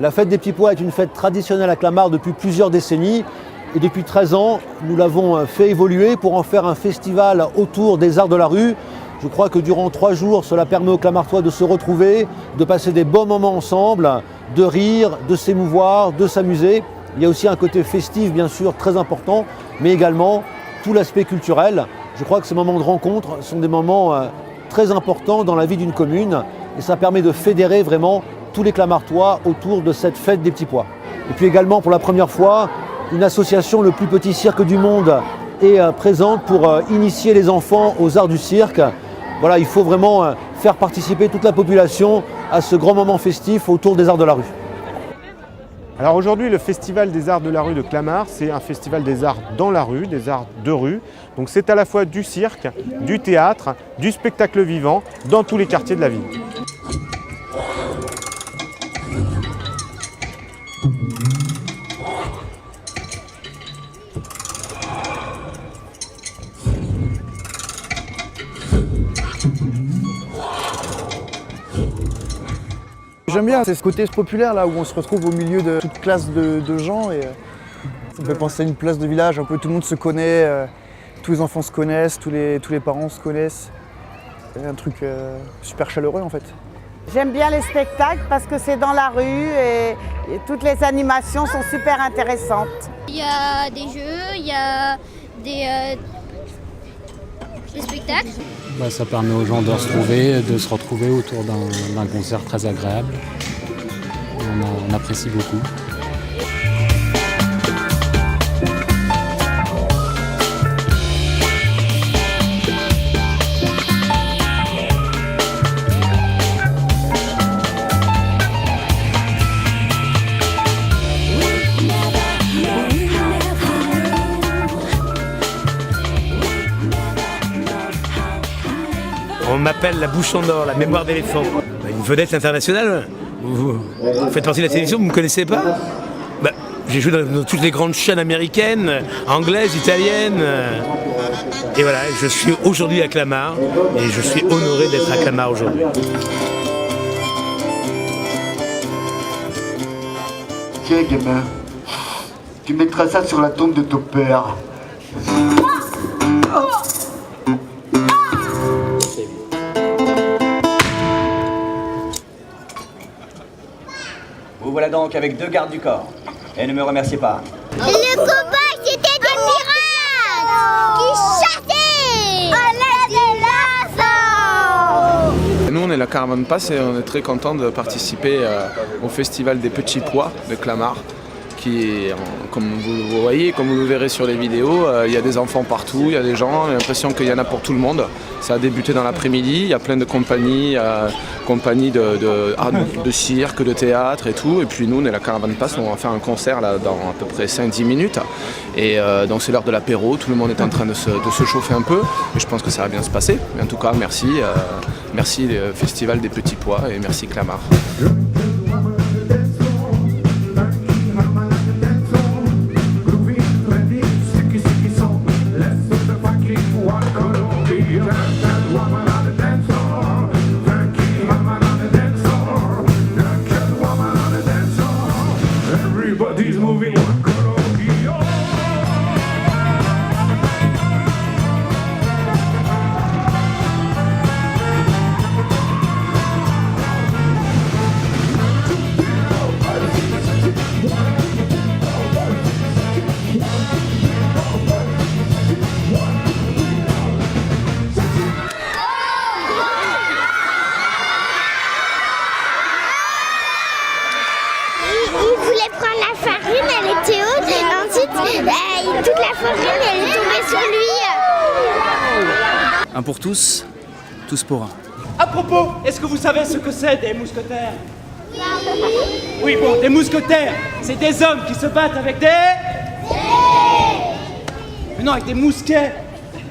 La fête des petits pois est une fête traditionnelle à Clamart depuis plusieurs décennies. Et depuis 13 ans, nous l'avons fait évoluer pour en faire un festival autour des arts de la rue. Je crois que durant 3 jours, cela permet aux Clamartois de se retrouver, de passer des bons moments ensemble, de rire, de s'émouvoir, de s'amuser. Il y a aussi un côté festif, bien sûr, très important, mais également tout l'aspect culturel. Je crois que ces moments de rencontre sont des moments très importants dans la vie d'une commune et ça permet de fédérer vraiment tous les Clamartois autour de cette fête des petits pois. Et puis également, pour la première fois, une association, le plus petit cirque du monde, est présente pour initier les enfants aux arts du cirque. Voilà, il faut vraiment faire participer toute la population à ce grand moment festif autour des arts de la rue. Alors aujourd'hui, le Festival des Arts de la Rue de Clamart, c'est un festival des arts dans la rue, des arts de rue. Donc c'est à la fois du cirque, du théâtre, du spectacle vivant, dans tous les quartiers de la ville. J'aime bien, c'est ce côté populaire là où on se retrouve au milieu de toute classe de gens et ça me fait penser à une place de village, un peu tout le monde se connaît, tous les enfants se connaissent, tous les parents se connaissent. C'est un truc super chaleureux en fait. J'aime bien les spectacles parce que c'est dans la rue et toutes les animations sont super intéressantes. Il y a des jeux, il y a des spectacles. Ça permet aux gens de se retrouver autour d'un concert très agréable. On apprécie beaucoup. On m'appelle la bouche en or, la mémoire d'éléphant. Une vedette internationale. Vous faites partie de la télévision, vous ne me connaissez pas? J'ai joué dans toutes les grandes chaînes américaines, anglaises, italiennes. Et voilà, je suis aujourd'hui à Clamart et je suis honoré d'être à Clamart aujourd'hui. Tiens, gamin, tu mettras ça sur la tombe de ton père. Vous voilà donc avec 2 gardes du corps. Et ne me remerciez pas. Le cow-boy, c'était des pirates qui chassaient. Nous, on est la Caravane Passe et on est très contents de participer au Festival des Petits Pois de Clamart. Qui, comme vous le voyez, comme vous le verrez sur les vidéos, il y a des enfants partout, il y a des gens, j'ai l'impression qu'il y en a pour tout le monde. Ça a débuté dans l'après-midi, il y a plein de compagnies, de cirque, de théâtre et tout. Et puis nous, on est la Caravane Passe, on va faire un concert là, dans à peu près 5-10 minutes. Et donc c'est l'heure de l'apéro, tout le monde est en train de se chauffer un peu. Et je pense que ça va bien se passer. Mais en tout cas, merci, merci le Festival des Petits Pois et merci Clamart. Il voulait prendre la farine, elle était haute, et ensuite toute la farine elle est tombée sur lui. Un pour tous, tous pour un. À propos, est-ce que vous savez ce que c'est des mousquetaires? Oui, bon, des mousquetaires, c'est des hommes qui se battent avec des... Mais non, avec des mousquets.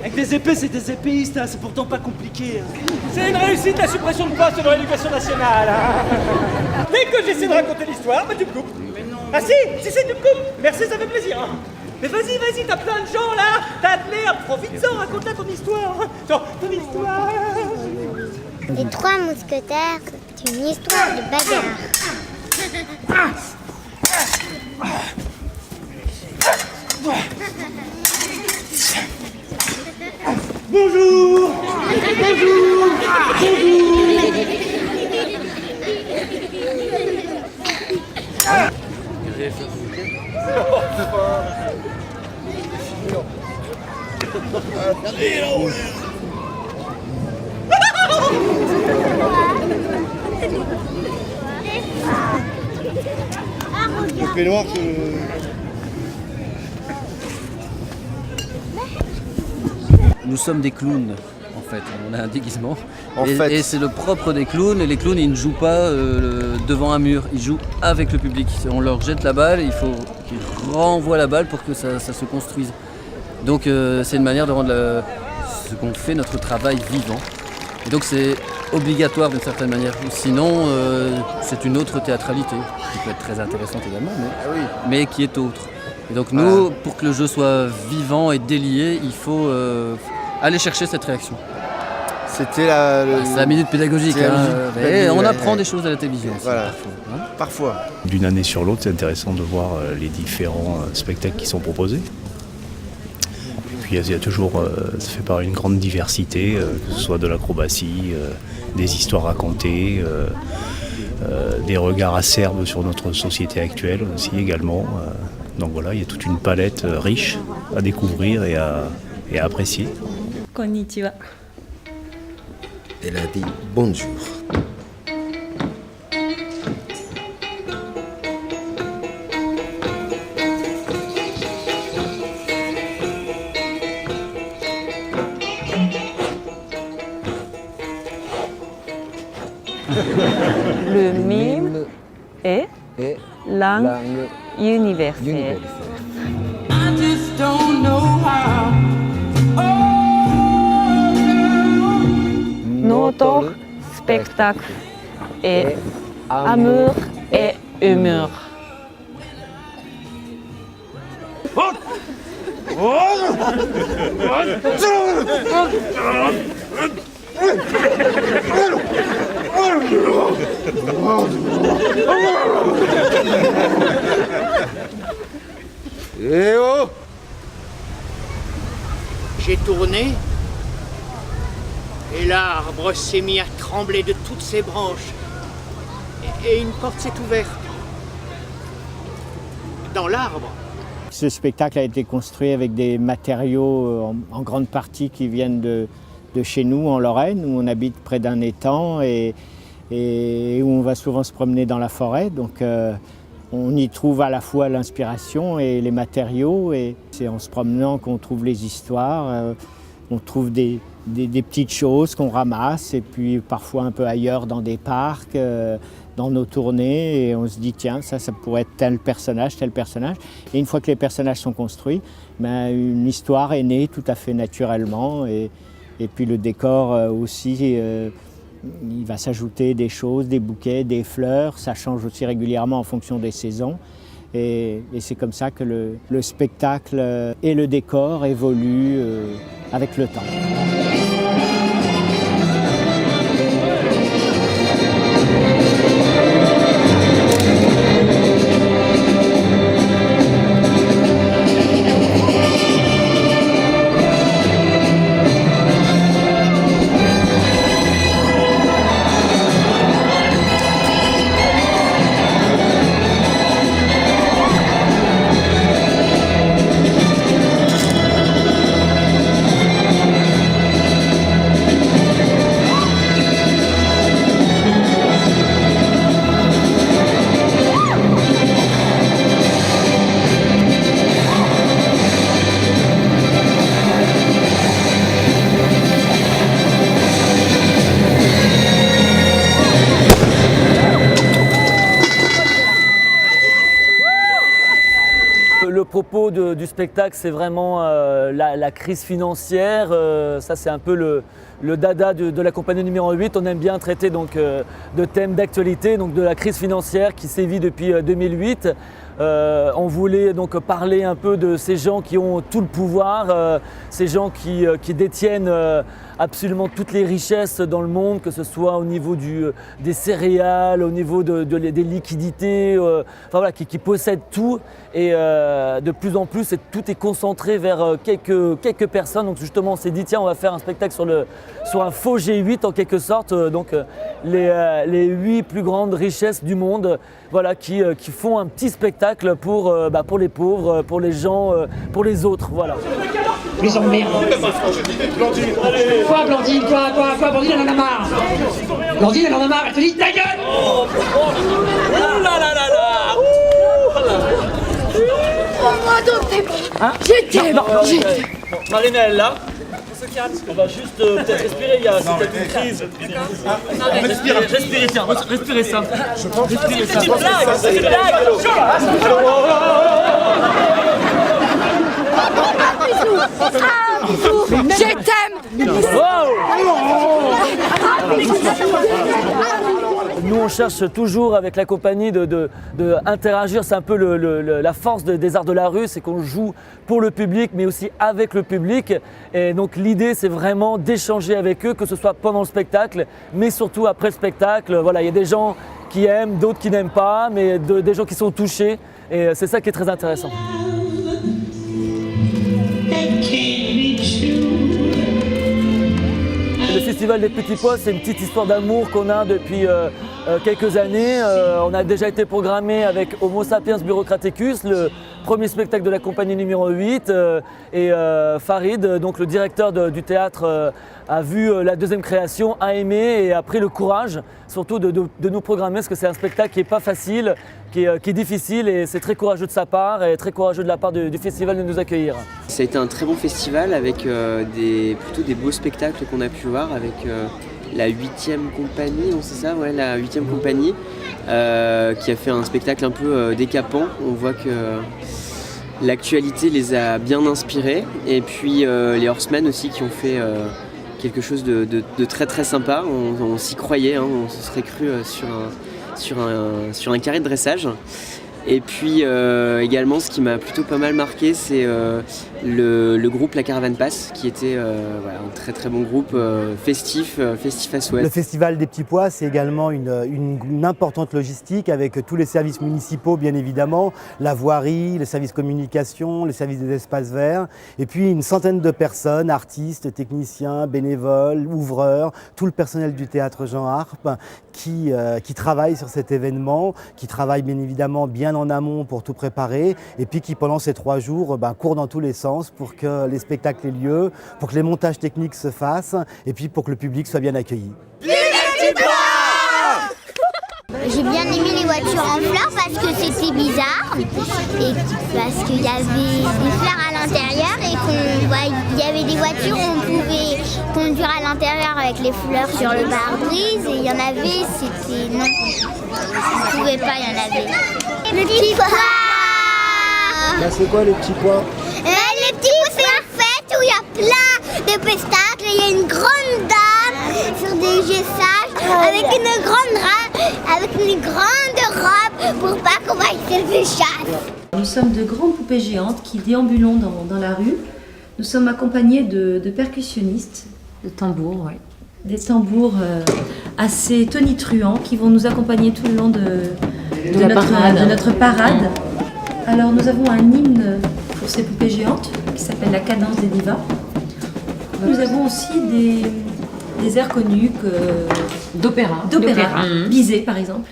Avec des épées, c'est des épéistes, hein. C'est pourtant pas compliqué. C'est une réussite, la suppression de postes dans l'éducation nationale. Hein. Dès que j'essaie de raconter l'histoire, tu me coupes. Mais non. Ah si, tu me coupes. Merci, ça fait plaisir. Hein. Mais vas-y, t'as plein de gens là. T'as de l'air, profites-en, raconte-la ton histoire. Ton histoire. Les 3 mousquetaires, c'est une histoire de bagarre. Bonjour. Bonjour. Nous sommes des clowns, en fait. On a un déguisement. Et c'est le propre des clowns. Et les clowns, ils ne jouent pas devant un mur. Ils jouent avec le public. On leur jette la balle. Il faut qu'ils renvoient la balle pour que ça se construise. Donc c'est une manière de rendre ce qu'on fait, notre travail, vivant. Et donc c'est obligatoire d'une certaine manière. Sinon, c'est une autre théâtralité qui peut être très intéressante également, mais qui est autre. Et donc nous, pour que le jeu soit vivant et délié, il faut aller chercher cette réaction. C'était c'est la minute pédagogique. On apprend des choses à la télévision aussi, voilà. Parfois. D'une année sur l'autre, c'est intéressant de voir les différents spectacles qui sont proposés. Puis il y a toujours, ça fait par une grande diversité, que ce soit de l'acrobatie, des histoires racontées, des regards acerbes sur notre société actuelle aussi également. Donc voilà, il y a toute une palette riche à découvrir et à apprécier. Konnichiwa. Elle a dit bonjour. Le mime est langue universelle. Notre spectacle est amour et humour. Eh oh! J'ai tourné et l'arbre s'est mis à trembler de toutes ses branches et une porte s'est ouverte dans l'arbre. Ce spectacle a été construit avec des matériaux en grande partie qui viennent de chez nous en Lorraine, où on habite près d'un étang et où on va souvent se promener dans la forêt. Donc on y trouve à la fois l'inspiration et les matériaux, et c'est en se promenant qu'on trouve les histoires, on trouve des petites choses qu'on ramasse, et puis parfois un peu ailleurs dans des parcs, dans nos tournées, et on se dit tiens, ça pourrait être tel personnage. Et une fois que les personnages sont construits, une histoire est née tout à fait naturellement, et puis le décor aussi, il va s'ajouter des choses, des bouquets, des fleurs, ça change aussi régulièrement en fonction des saisons. Et c'est comme ça que le spectacle et le décor évoluent avec le temps. Le propos du spectacle, c'est vraiment la crise financière. Ça, c'est un peu le dada de la compagnie numéro 8. On aime bien traiter donc, de thèmes d'actualité, donc de la crise financière qui sévit depuis 2008. On voulait donc parler un peu de ces gens qui ont tout le pouvoir, ces gens qui détiennent absolument toutes les richesses dans le monde, que ce soit au niveau des céréales, au niveau des liquidités, enfin, voilà, qui possèdent tout. Et de plus en plus, tout est concentré vers quelques personnes. Donc justement, on s'est dit, tiens, on va faire un spectacle sur un faux G8 en quelque sorte. Donc les 8 plus grandes richesses du monde, voilà, qui font un petit spectacle pour les pauvres, pour les gens, pour les autres. Voilà. Les emmerdes. Quoi, Blandine? Quoi, Blandine, elle en a marre. Blandine, elle en a marre, elle te dit ta gueule. Oh là là là là. Hein? J'étais. Bon, Marina elle est là. On va juste peut-être respirer, c'est peut-être une crise. Respirez, tiens, respirez ça. Respirez ça. C'est une blague, c'est une blague. Je t'aime. Nous on cherche toujours avec la compagnie de interagir, c'est un peu la force des arts de la rue, c'est qu'on joue pour le public mais aussi avec le public. Et donc l'idée c'est vraiment d'échanger avec eux, que ce soit pendant le spectacle mais surtout après le spectacle. Voilà, il y a des gens qui aiment, d'autres qui n'aiment pas, mais des gens qui sont touchés et c'est ça qui est très intéressant. Le Festival des Petits Pois, c'est une petite histoire d'amour qu'on a depuis quelques années. On a déjà été programmé avec Homo sapiens bureaucraticus, le premier spectacle de la compagnie numéro 8. Et Farid, donc le directeur du théâtre, a vu la deuxième création, a aimé et a pris le courage surtout de nous programmer, parce que c'est un spectacle qui n'est pas facile, qui est difficile, et c'est très courageux de sa part et très courageux de la part du festival de nous accueillir. Ça a été un très bon festival avec plutôt des beaux spectacles qu'on a pu voir avec la 8e compagnie, c'est ça, ouais, la 8e compagnie qui a fait un spectacle un peu décapant. On voit que l'actualité les a bien inspirés, et puis les Horsemen aussi qui ont fait quelque chose de très très sympa. On s'y croyait, hein, on se serait cru sur un carré de dressage. Et puis également, ce qui m'a plutôt pas mal marqué, c'est le groupe La Caravane Passe, qui était un très très bon groupe festif à souhait. Le Festival des Petits Pois, c'est également une importante logistique avec tous les services municipaux, bien évidemment, la voirie, les services communication, les services des espaces verts, et puis une centaine de personnes, artistes, techniciens, bénévoles, ouvreurs, tout le personnel du théâtre Jean Harpe qui travaillent sur cet événement, qui travaillent bien évidemment bien en amont pour tout préparer, et puis qui pendant ces 3 jours courent dans tous les sens pour que les spectacles aient lieu, pour que les montages techniques se fassent, et puis pour que le public soit bien accueilli. J'ai bien aimé les voitures en fleurs parce que c'était bizarre et parce qu'il y avait des fleurs à l'intérieur et qu'il y avait des voitures où on pouvait conduire à l'intérieur avec les fleurs sur le pare-brise, et il y en avait, c'était non, on pouvait pas, il y en avait. Les petits pois. C'est quoi les petits pois? Les petits pois, c'est une fête où il y a plein de spectacles, il y a une grande dame sur des gessages avec une grande robe pour pas qu'on va faire des chasses. Nous sommes de grandes poupées géantes qui déambulons dans la rue. Nous sommes accompagnés de percussionnistes. De tambours, oui. Des tambours assez tonitruants qui vont nous accompagner tout le long de notre parade. Alors nous avons un hymne pour ces poupées géantes qui s'appelle la cadence des divas. Nous avons aussi des airs connus d'opéra. Bizet par exemple.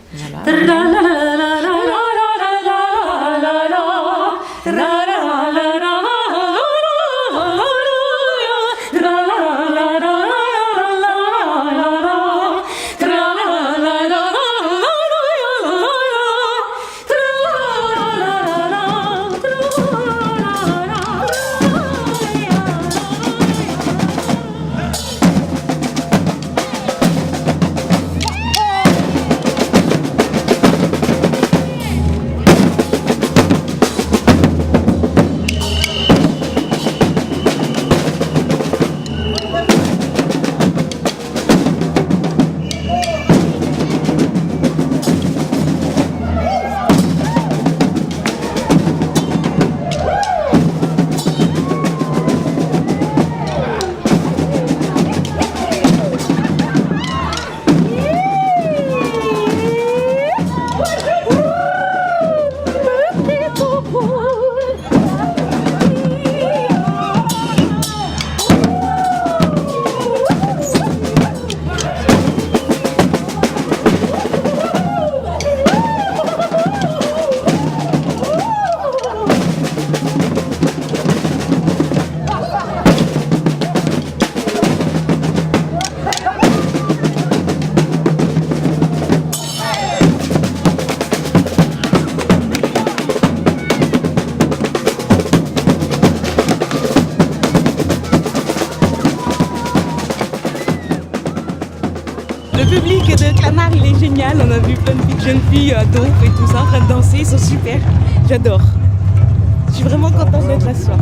Le public de Clamart, il est génial. On a vu plein de jeunes filles ados et tout ça en train de danser. Ils sont super. J'adore. Je suis vraiment contente d'être là ce soir.